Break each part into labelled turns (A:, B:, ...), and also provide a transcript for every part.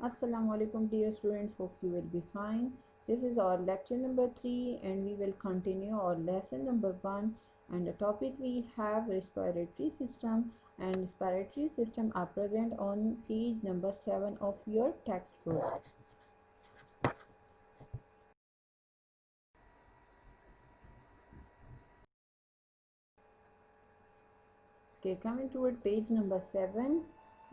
A: Assalamualaikum dear students, hope you will be fine. This is our lecture number 3 and we will continue our lesson number 1, and the topic we have respiratory system, and respiratory system are present on page number 7 of your textbook. Okay, coming toward page number 7,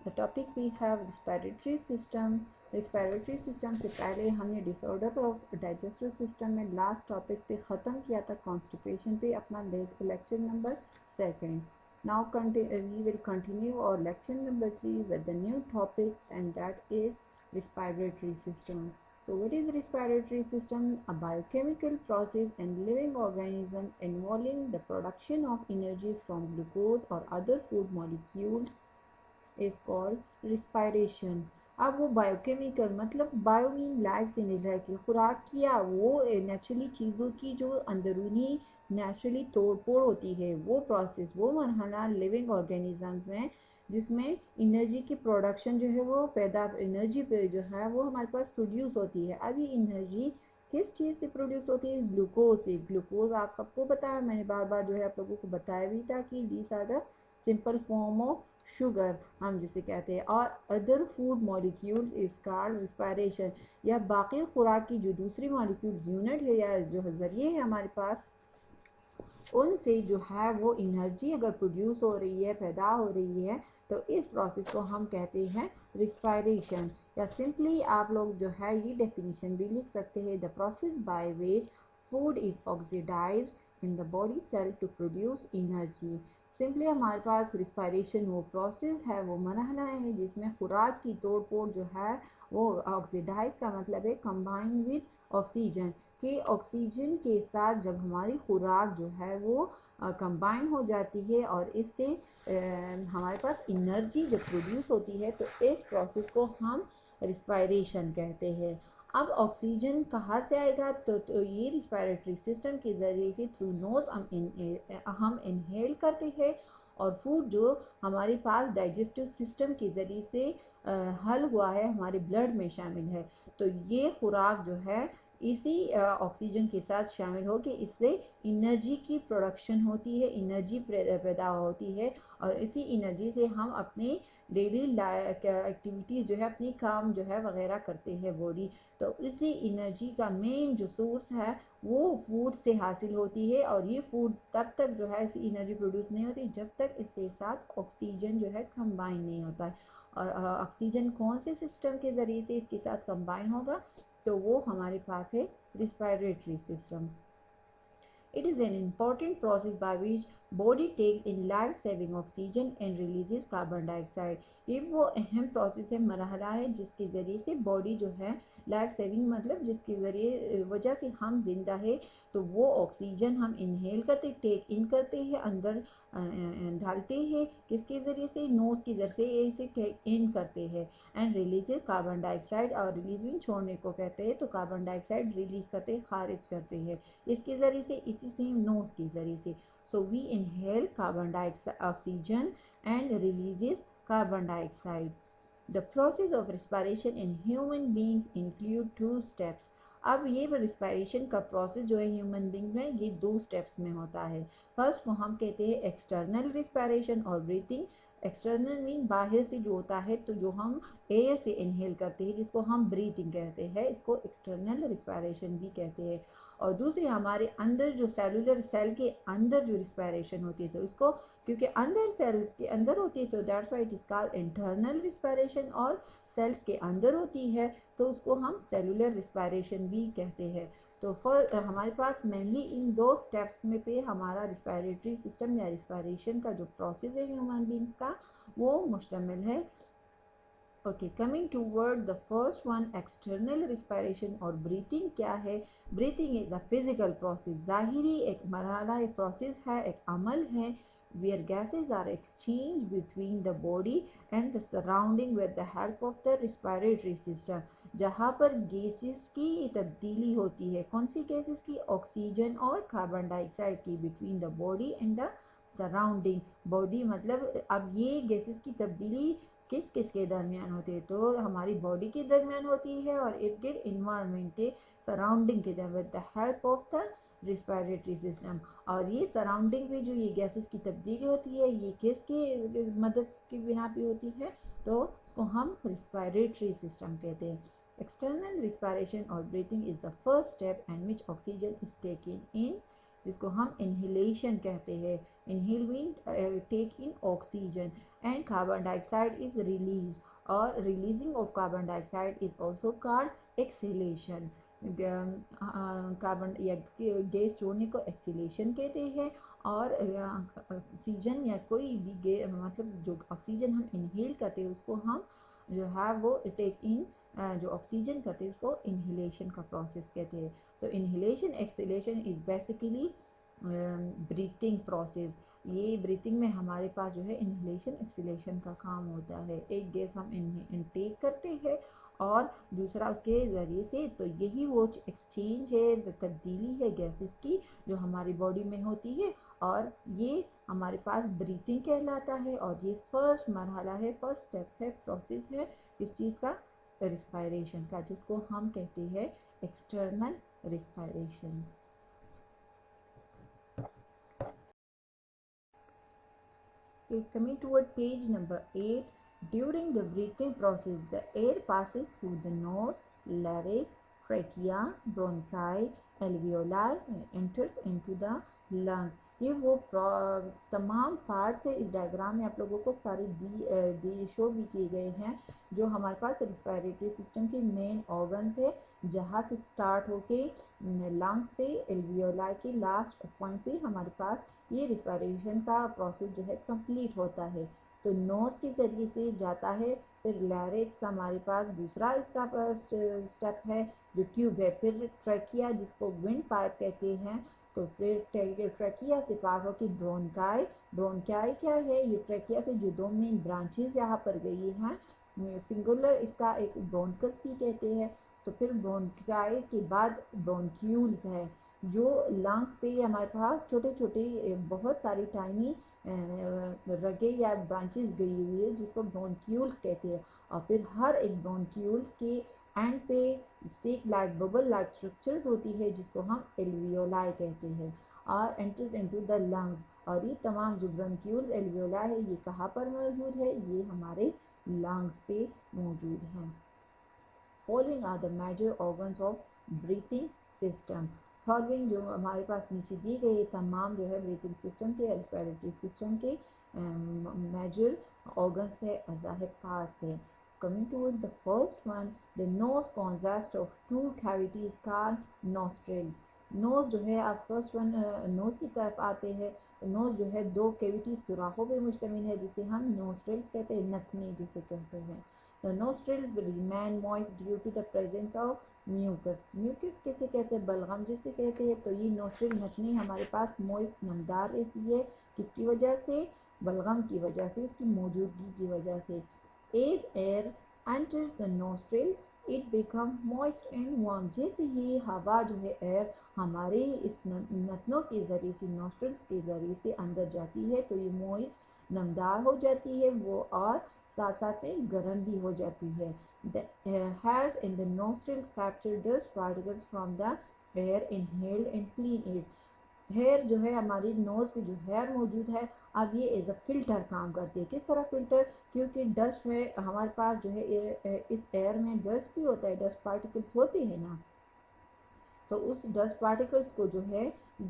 A: the topic we have respiratory system. respiratory system से पहले हमने disorder of digestive system में last topic पे ख़त्म किया था, constipation पे अपना lecture number 2. Now we will continue our lecture number 3 with the new topic, and that is respiratory system. So what is respiratory system? A biochemical process in living organism involving the production of energy from glucose or other food molecules is called respiration. अब वो biochemical मतलब bio mean life से निकल की खुराक किया वो naturally चीज़ों की जो अंदरूनी नेचुरली तोड़ फोड़ होती है, वो प्रोसेस, वो मरहला लिविंग ऑर्गेनिजम्स में जिसमें एनर्जी की प्रोडक्शन जो है वो पैदा एनर्जी पे जो है वो हमारे पास प्रोड्यूस होती है। अब ये एनर्जी किस चीज़ से प्रोड्यूस होती है? ग्लूकोज से। ग्लूकोज आप सबको पता है, मैंने बार बार जो है आप लोगों को बताया भी था कि these are the simple form of sugar हम जिसे कहते हैं, और other food molecules is called respiration, या बाकी खुराक की जो दूसरी मॉलिक्यूल्स यूनिट है या जो जरिए है हमारे पास, उनसे जो है वो एनर्जी अगर प्रोड्यूस हो रही है, पैदा हो रही है, तो इस प्रोसेस को हम कहते हैं रिस्पायरेशन। या सिंपली आप लोग जो है ये डेफिनेशन भी लिख सकते हैं, the process by which food is oxidised in the body cell to produce energy. Simply हमारे पास रिस्पायरेशन वो प्रोसेस है, वो मरहला है जिसमें खुराक की तोड़ फोड़ जो है वो ऑक्सीडाइज का मतलब है कंबाइन विद ऑक्सीजन, कि ऑक्सीजन के साथ जब हमारी खुराक जो है वो कंबाइन हो जाती है और इससे हमारे पास एनर्जी जब प्रोड्यूस होती है, तो इस प्रोसेस को हम रिस्पायरेशन कहते हैं। अब ऑक्सीजन कहाँ से आएगा? तो ये रिस्पायरेटरी सिस्टम के ज़रिए से थ्रू नोज हम इनहेल करते हैं, और फूड जो हमारे पास डाइजेस्टिव सिस्टम के ज़रिए से हल हुआ है हमारे ब्लड में शामिल है, तो ये खुराक जो है इसी ऑक्सीजन के साथ शामिल हो कि इससे एनर्जी की प्रोडक्शन होती है, एनर्जी पैदा होती है, और इसी एनर्जी से हम अपने डेली एक्टिविटीज़ जो है अपनी काम जो है वगैरह करते हैं बॉडी। तो इसी एनर्जी का मेन जो सोर्स है वो फूड से हासिल होती है, और ये फूड तब तक जो है इसी एनर्जी प्रोड्यूस नहीं होती जब तक इसके साथ ऑक्सीजन जो है कंबाइन नहीं होता है। और ऑक्सीजन कौन से सिस्टम के ज़रिए से इसके साथ कंबाइन होगा? तो वो हमारे पास है respiratory system. It is an important process by which body takes in life saving oxygen and releases carbon dioxide. ये वो अहम प्रोसेस है, मरहला है जिसके ज़रिए से बॉडी जो है लाइफ सेविंग मतलब जिसके ज़रिए वजह से हम जिंदा है, तो वो ऑक्सीजन हम इनहेल करते टेक इन करते हैं, अंदर डालते हैं, किसके ज़रिए से? नोज़ के ज़रिए से इसे टेक इन करते हैं, एंड रिलीजेज कार्बन डाइऑक्साइड, और रिलीजिंग छोड़ने को कहते हैं, तो कार्बन डाइऑक्साइड रिलीज करते हैं, खारिज करते हैं इसके ज़रिए से, इसी सेम नोज के ज़रिए से। So we inhale carbon dioxide oxygen and releases carbon dioxide. The process of respiration in human beings include 2 steps. अब ये रिस्पायरेशन का प्रोसेस जो है ह्यूमन बींग में ये 2 स्टेप्स में होता है। फर्स्ट को हम कहते हैं एक्सटर्नल रिस्पायरेशन और ब्रीथिंग। एक्सटर्नल मीन बाहर से जो होता है, तो जो हम एयर से इनहेल करते हैं जिसको हम ब्रीथिंग कहते हैं, इसको एक्सटर्नल रिस्पायरेशन भी कहते हैं। और दूसरी हमारे अंदर जो सेलुलर सेल के अंदर जो रिस्पायरेशन होती है, तो इसको क्योंकि अंदर सेल्स के अंदर होती है तो that's why it is called internal respiration, और सेल्स के अंदर होती है तो उसको हम सेलुलर रिस्पायरेशन भी कहते हैं। तो हमारे पास मेनली इन 2 स्टेप्स में पे हमारा रिस्पायरेटरी सिस्टम या रिस्पायरेशन का जो प्रोसेस है ह्यूमन बींग्स का वो मुश्तमिल है। Okay, coming toward the first one, external respiration और ब्रीथिंग क्या है? Breathing is a physical process, ज़ाहिरी एक मरहला, एक प्रोसेस है, एक अमल है, where gases are exchanged between the body and the surrounding with the help of the respiratory system, जहाँ पर गैसेस की तब्दीली होती है। कौन सी गैसेस की? ऑक्सीजन और कार्बन डाइऑक्साइड की, between the body and the surrounding. Body मतलब अब ये गैसेस की तब्दीली किस किस के दरमियान होती है, तो हमारी बॉडी के दरमियान होती है और इर्द गिर्द इन्वायरमेंट के सराउंडिंग के दरमियान with the help of the respiratory system. और ये सराउंडिंग में जो ये गैसेस की तब्दीली होती है ये किसकी मदद की बिना पे होती है, तो उसको हम रिस्पायरेटरी सिस्टम कहते हैं। एक्सटर्नल रिस्पायरेशन और breathing is the first step and which oxygen is taken in, जिसको हम इनहेलेशन कहते हैं। Inhale mean take in oxygen and carbon dioxide is release, और releasing of carbon dioxide is also called exhalation. Carbon या gas छोड़ने को exhalation कहते हैं, और ऑक्सीजन या कोई भी मतलब जो ऑक्सीजन हम इनहेल करते हैं उसको हम जो है वो टेक इन, जो ऑक्सीजन करते हैं उसको इनहेलेशन का प्रोसेस कहते हैं। तो inhalation exhalation is basically breathing process. ये ब्रीथिंग में हमारे पास जो है इनहेलेशन एक्सहेलेशन का काम होता है। एक गैस हम इनटेक करते हैं और दूसरा उसके ज़रिए से, तो यही वो एक्सचेंज है, तब्दीली है गैसेस की जो हमारी बॉडी में होती है, और ये हमारे पास ब्रीथिंग कहलाता है। और ये फर्स्ट मरहला है, फर्स्ट स्टेप है, प्रोसेस है किस चीज़ का, रिस्पायरेशन का, जिसको हम कहते हैं external respiration. Coming toward page number 8, during the breathing process, the air passes through the nose, larynx, trachea, bronchi, alveoli, and enters into the lungs. ये वो तमाम पार्ट्स है। इस डायग्राम में आप लोगों को सारे दी शो भी किए गए हैं जो हमारे पास रिस्पायरेटरी सिस्टम के मेन ऑर्गन्स है, जहाँ से स्टार्ट होके लंग्स पे एल्वियोलाई के लास्ट पॉइंट पे हमारे पास ये रिस्पायरेशन का प्रोसेस जो है कंप्लीट होता है। तो नोज के ज़रिए से जाता है, फिर लैरिक्स हमारे पास दूसरा इसका स्टेप है जो ट्यूब है, फिर ट्रैकिया जिसको विंड पाइप कहते हैं, तो फिर ट्रैकिया से पास होकर ब्रोंकाई। ब्रोंकाई क्या है, ये ट्रैकिया से जो दो मेन ब्रांचेस यहाँ पर गई हैं, सिंगुलर इसका एक ब्रोंकस भी कहते हैं। तो फिर ब्रोंकाई के बाद ब्रोंक्यूल्स है, जो लंग्स पे हमारे पास छोटे छोटे बहुत सारी टाइनी रगे या ब्रांचेस गई हुई है जिसको ब्रोंक्यूल्स कहते हैं। और फिर हर एक ब्रोंक्यूल्स के एंड पे सेक लाइक बबल लाइक स्ट्रक्चर्स होती है जिसको हम एल्वियोलाई कहते हैं, और एंटर्स इनटू द लंग्स। और ये तमाम जो ब्रोंक्यूल्स एल्वियोलाई है ये कहाँ पर मौजूद है, ये हमारे लंग्स पे मौजूद हैं। Following are the major organs of breathing system. Following जो हमारे पास नीचे दी गई तमाम जो है ब्रीथिंग सिस्टम के, रेस्पिरेटरी सिस्टम के मेजर ऑर्गन्स है, अज़ा है, पार्ट्स है। Coming to the first one, the nose consists of two cavities called nostrils. Nose जो है, आप फर्स्ट वन नोज की तरफ आते हैं, नोज जो है दो कैविटी सुराखों पे मुश्तमिल है जिसे हम नोस्ट्रिल्स कहते हैं, नथनी जिसे कहते हैं। The nostrils will remain moist due to the presence of mucus. Mucus किसे कहते हैं, बलगम जिसे कहते हैं। तो ये नोस्ट्रिल नथनी हमारे पास मॉइस्ट नमदार रहती है, किसकी वजह से, बलगम की वजह से, इसकी मौजूदगी की वजह से। As air enters the nostril, it become moist and warm. जैसे ही हवा जो है एयर हमारे इस नथनों के ज़रिए से, नोस्ट्रिल्स के ज़रिए से अंदर जाती है तो ये मॉइस्ट नमदार हो जाती है वो, और साथ साथ में गर्म भी हो जाती है। The hairs in the nostrils capture dust particles from the air inhaled and clean it. Hair जो है हमारी नोज़ पे जो हेयर मौजूद है, अब ये एज अ फ़िल्टर काम करती है। किस तरह फ़िल्टर, क्योंकि डस्ट में हमारे पास जो है इस एयर में डस्ट भी होता है, डस्ट पार्टिकल्स होते हैं ना, तो उस डस्ट पार्टिकल्स को जो है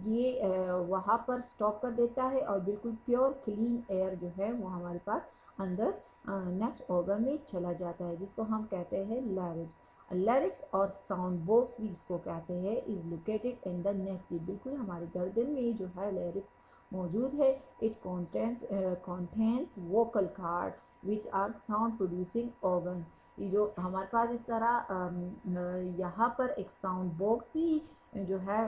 A: ये वहाँ पर स्टॉप कर देता है और बिल्कुल प्योर क्लीन एयर जो है वो हमारे पास अंदर नेक्स्ट ऑर्गन में चला जाता है, जिसको हम कहते हैं लैरिक्स। लैरिक्स और साउंड बॉक्स भी इसको कहते हैं, is located in the neck. बिल्कुल हमारे गर्दन में जो है लैरिक्स मौजूद है। It contains vocal cord which are sound producing organs. ये जो हमारे पास इस तरह यहाँ पर एक साउंड बॉक्स भी जो है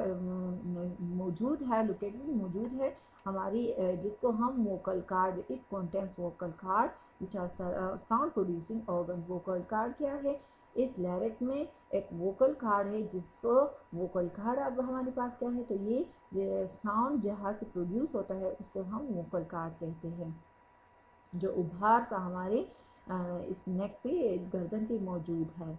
A: मौजूद है, लोकेटेड मौजूद है हमारी, जिसको हम vocal cord, it contains vocal cord which are sound producing organ. Vocal cord क्या है, इस लैरिक्स में एक वोकल कार्ड है, जिसको वोकल कार्ड अब हमारे पास क्या है, तो ये साउंड जहाँ से प्रोड्यूस होता है उसको हम वोकल कार्ड कहते हैं, जो उभार सा हमारे इस नेक पे, गर्दन पे मौजूद है।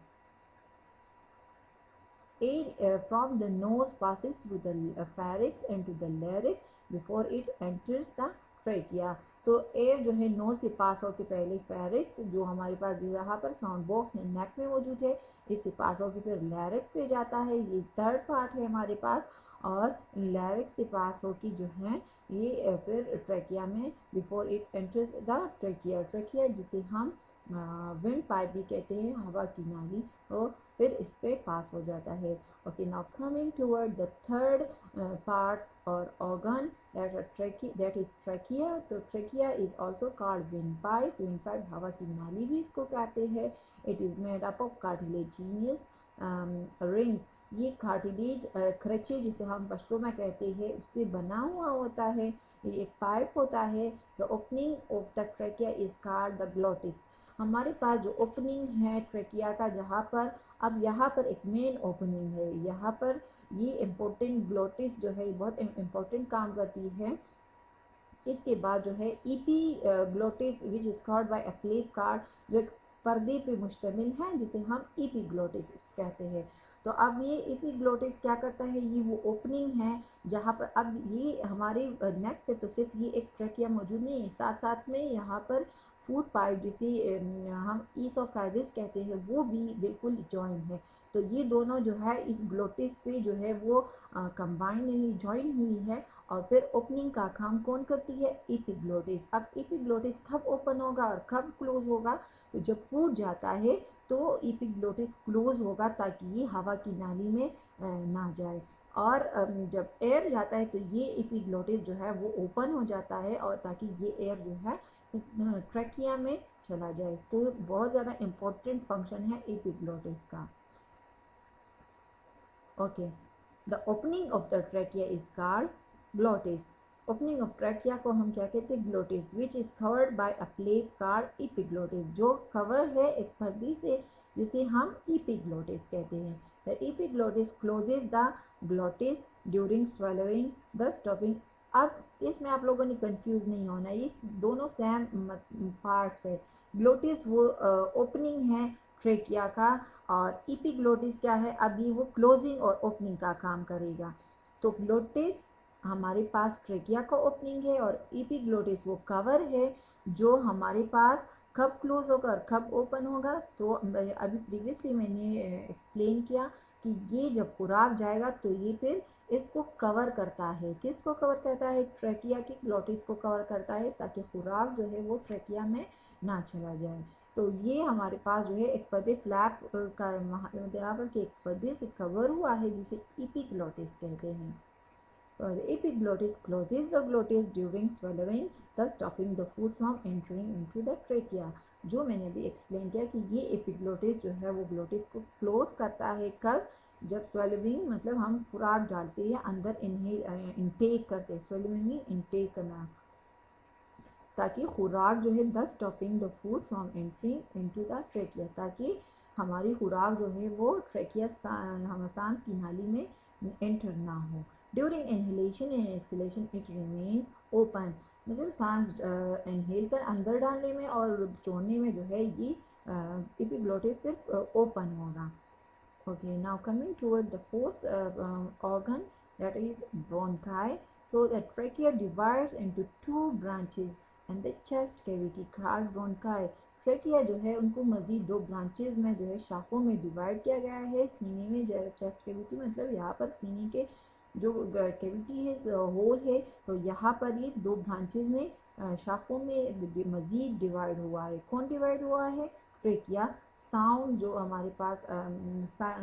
A: Air from the nose passes through the pharynx and to the larynx before it enters the trachea. तो एयर जो है नोज से पास होकर पहले फेरिक्स जो हमारे पास यहाँ पर साउंड बॉक्स है नेक में मौजूद है, इससे पास होकर फिर लैरिक्स पे जाता है, ये थर्ड पार्ट है हमारे पास। और लैरिक्स से पास होकर जो है ये फिर ट्रेकिया में before it enters the trachea, trachea जिसे हम विंड पाइप भी कहते हैं, हवा की नाली, और फिर इस पे पास हो जाता है। Okay, now coming toward the third part और ऑर्गन that is trachea। तो trachea is also called wind pipe, wind pipe हवा की नाली भी इसको कहते हैं। It is made up of cartilaginous rings, ये कार्टिलेज खर्चे जिसे हम पश्तो में कहते हैं उससे बना हुआ होता है, ये एक पाइप होता है। The opening of the trachea is called the glottis. हमारे पास जो ओपनिंग है ट्रेकिया का, जहाँ पर अब यहाँ पर एक मेन ओपनिंग है, यहाँ पर ये इम्पोर्टेंट ग्लोटिस जो है बहुत इम्पोर्टेंट काम करती है। इसके बाद जो है EP glottis which is called by a plate card, जो एक पर्दे पे मुश्तमिल है जिसे हम ईपी ग्लोटिस कहते हैं। तो अब ये ईपी ग्लोटिस क्या करता है, ये वो ओपनिंग है जहाँ पर अब ये हमारे नेक पे तो सिर्फ ये एक ट्रेकिया मौजूद नहीं है, साथ साथ में यहाँ पर फूड पाइप जिसे हम ईसोफेगस कहते हैं वो भी बिल्कुल जॉइन है। तो ये दोनों जो है इस ग्लोटिस पे जो है वो कंबाइन नहीं जॉइन हुई है, और फिर ओपनिंग का काम कौन करती है, एपिग्लोटिस। अब एपिग्लोटिस कब ओपन होगा और कब क्लोज होगा, तो जब फूड जाता है तो एपिग्लोटिस क्लोज होगा ताकि ये हवा की नाली में ना जाए, और जब एयर जाता है तो ये एपिग्लोटिस जो है वो ओपन हो जाता है और ताकि ये एयर जो है ट्रैकिया में चला जाए। तो बहुत ज़्यादा इम्पोर्टेंट फंक्शन है एपिग्लोटिस का। Okay, the opening of the trachea is called glottis. Opening of trachea को हम क्या कहते हैं, glottis, which is covered by a plate called epiglottis, जो कवर है एक पर्दी से जिसे हम एपिग्लोटिस कहते हैं। The epiglottis closes the glottis during swallowing the stopping. अब इसमें आप लोगों ने कंफ्यूज नहीं होना, ये दोनों सेम पार्ट्स है। ग्लोटिस वो ओपनिंग है ट्रेकिया का, और एपिग्लोटिस क्या है, अभी वो क्लोजिंग और ओपनिंग का काम करेगा। तो ग्लोटिस हमारे पास ट्रेकिया का ओपनिंग है और एपिग्लोटिस वो कवर है जो हमारे पास कब क्लोज होगा और कब ओपन होगा। तो अभी प्रीवियसली मैंने एक्सप्लेन किया कि ये जब खुराक जाएगा तो ये फिर इसको कवर करता है, किसको कवर करता है, ट्रेकिया की ग्लोटिस को कवर करता है ताकि खुराक जो है वो ट्रेकिया में ना चला जाए। तो ये हमारे पास जो है एक पर्दे फ्लैप का यहाँ पर एक पर्दे से कवर हुआ है जिसे एपिग्लोटिस कहते हैं। The epiglottis closes the glottis during swallowing, thus stopping the food from entering into the trachea। जो मैंने भी एक्सप्लेन किया कि ये एपिग्लोटिस जो है वो ग्लोटिस को क्लोज करता है कब, जब स्वेलिंग मतलब हम खुराक डालते हैं अंदर, इनटेक करते हैं, स्वेलिंग में इनटेक करना, ताकि खुराक जो है दस stopping the food from entering into the trachea, ताकि हमारी खुराक जो है वो ट्रेकिया हम सांस की नाली में एंटर ना हो। During inhalation and exhalation it remains open, मतलब सांस इनहेल कर अंदर डालने में और छोड़ने में जो है ये एपिग्लोटिस फिर ओपन होगा। Okay, now coming toward the fourth organ, that is bronchi. So the trachea divides into two branches and the chest cavity called bronchi। Trachea जो है उनको मजीद दो ब्रांचेज में जो है शाखों में डिवाइड किया गया है। सीने में चेस्ट कैविटी मतलब यहाँ पर सीने के जो कैविटी है, होल है, तो यहाँ पर ये दो ब्रांचेज में शाखों में मजीद डिवाइड हुआ है। कौन डिवाइड हुआ है, ट्रेकिया। साउंड जो हमारे पास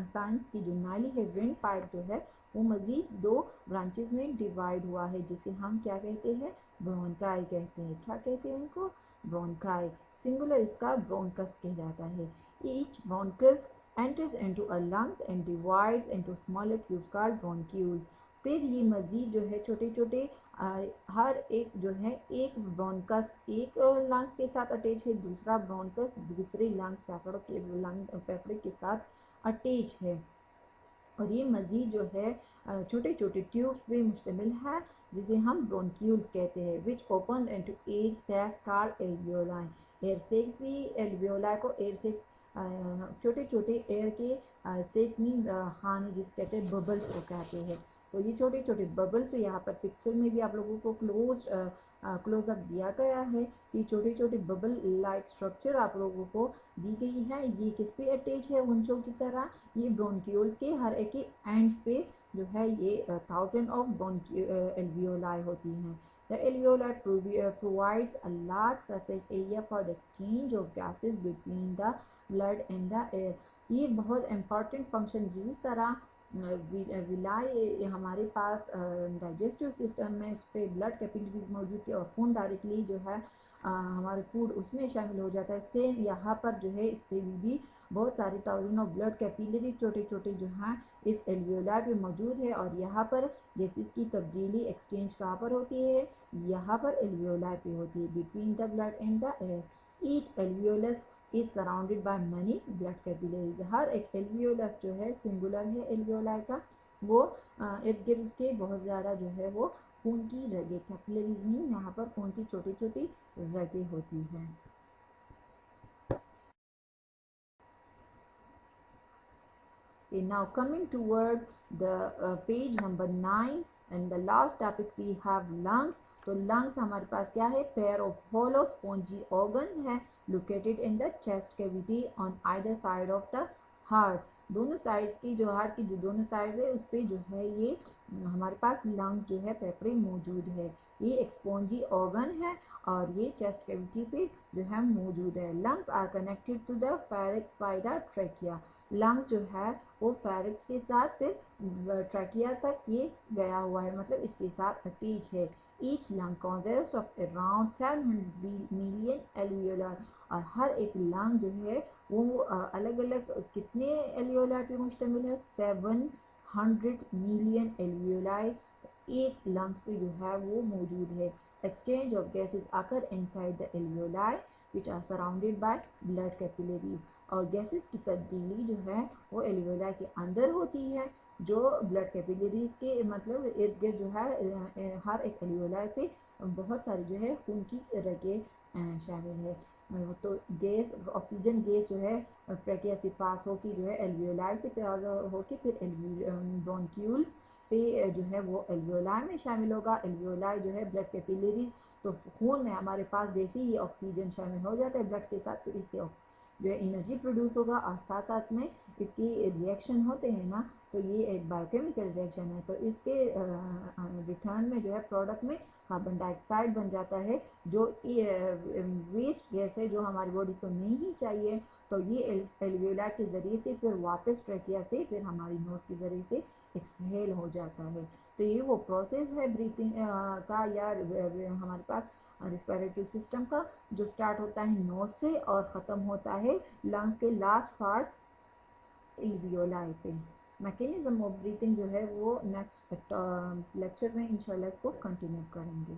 A: सांस की जो नाली है, विंड पाइप जो है वो मजीद दो ब्रांचेस में डिवाइड हुआ है जिसे हम क्या कहते हैं, ब्रोंकाई कहते हैं। क्या कहते हैं उनको, ब्रोंकाई। सिंगुलर इसका ब्रोंकस कहलाता है। Each bronchus enters into a lungs and divides into smaller tubes called bronchioles। फिर ये मजीद जो है छोटे छोटे हर एक जो है एक ब्रोंकस एक लंग्स के साथ अटैच है, दूसरा ब्रोंकस दूसरे लंग्स फेफड़े के साथ अटैच है, और ये मजीद जो है छोटे छोटे ट्यूब्स पे मुश्तमिल है जिसे हम ब्रोंक्यूल्स कहते हैं, which open into air sacs called alveoli. Air sacs भी एल्वियोलाई को एयर सेक्स छोटे छोटे एयर के सेक्स मीन खाने जिस कहते हैं बबल्स को कहते हैं। तो ये छोटे छोटे बबल्स तो यहाँ पर पिक्चर में भी आप लोगों को क्लोजअप दिया गया है। ये छोटे छोटे बबल लाइक स्ट्रक्चर आप लोगों को दी गई है। ये किस पे अटैच है उंचों की तरह, ये ब्रोंक्यूल्स के हर एक के एंड्स पे जो है ये 1000 ऑफ एल्वियोलाई होती हैं। The alveoli provides a large surface area for the exchange of gases between the blood and the air. ये बहुत इम्पॉर्टेंट फंक्शन जिस तरह विलाई हमारे पास डाइजेस्टिव सिस्टम में उस पर ब्लड कैपिलरीज मौजूद थी और खून डायरेक्टली जो है हमारे फूड उसमें शामिल हो जाता है। सेम यहाँ पर जो है इस पर भी बहुत सारी थाउजेंड ऑफ ब्लड कैपिलरीज छोटे छोटे जो हैं इस एल्वियोलाई पे मौजूद है। और यहाँ पर गैसेस की तब्दीली एक्सचेंज कहाँ पर होती है, यहाँ पर एल्वियोलाई पे होती है, between the blood and the air. Each alveolus is surrounded by many blood capillaries. हर एक एल्वियोलस जो है सिंगुलर है एल्वियोलाई का, वो इर्द गिर्द उसके बहुत ज़्यादा जो है वो खून की रगे, कैपिलरीज में यहाँ पर खून की छोटी छोटी रगे होती हैं। Okay, now coming toward the page number 9 and the last topic we have lungs. तो lungs हमारे पास क्या है, pair of hollow spongy organ है located in the chest cavity on either side of the heart। दोनों side की जो heart की जो दोनों साइड है उस पर जो है ये हमारे पास लंग जो है पेपरे मौजूद है। ये एक स्पॉन्जी ऑर्गन है और ये चेस्ट कैविटी पे जो है मौजूद है। Lungs are connected to the pharynx by the trachea. Lung जो है वो फेरिक्स के साथ फिर ट्रैकिया तक ये गया हुआ है, मतलब इसके साथ अटैच है। Each lung consist of around 700 million alveoli. और हर एक लंग जो है वो अलग अलग कितने एल्वियोलाई पे मुश्तमिल है, 700 मिलियन एल्वियोलाई एक लंग्स पे जो है वो मौजूद है। एक्सचेंज ऑफ गैसेस आकर inside the alveoli which are surrounded by blood capillaries. और गैसेस की तब्दीली जो है वो एल्वियोलाई के अंदर होती है, जो ब्लड कैपिलरीज के मतलब इर्द गिर्द जो है हर एक एल्वियोलाई पे बहुत सारी जो है खून की रगे शामिल है। तो गैस ऑक्सीजन गैस जो है ट्रैकिया से पास होकर जो है एल्वियोलाई से पास होकर फिर ब्रोंक्यूल्स पे जो है वो एल्वियोलाई में शामिल होगा। एल्वियोलाई जो है ब्लड कैपिलरीज, तो खून में हमारे पास जैसे ही ऑक्सीजन शामिल हो जाता है ब्लड के साथ तो इससे जो है एनर्जी प्रोड्यूस होगा और साथ साथ में इसकी रिएक्शन होते हैं ना, तो ये एक बायोकेमिकल रिएक्शन है। तो इसके रिटर्न में जो है प्रोडक्ट में कार्बन डाइऑक्साइड बन जाता है, जो वेस्ट गैस है जो हमारी बॉडी को नहीं चाहिए। तो ये एल्वियोलाई के ज़रिए से फिर वापस ट्रैकिया से फिर हमारी नोज़ के ज़रिए से एक्सहेल हो जाता है। तो ये वो प्रोसेस है ब्रीथिंग का या हमारे पास रिस्पिरेटरी सिस्टम का, जो स्टार्ट होता है नोज से और ख़त्म होता है लंग्स के लास्ट पार्ट एल्वियोलाई पे। मैकेनिज्म ऑफ ब्रीथिंग जो है वो नेक्स्ट लेक्चर में इंशाल्लाह इसको कंटिन्यू करेंगे।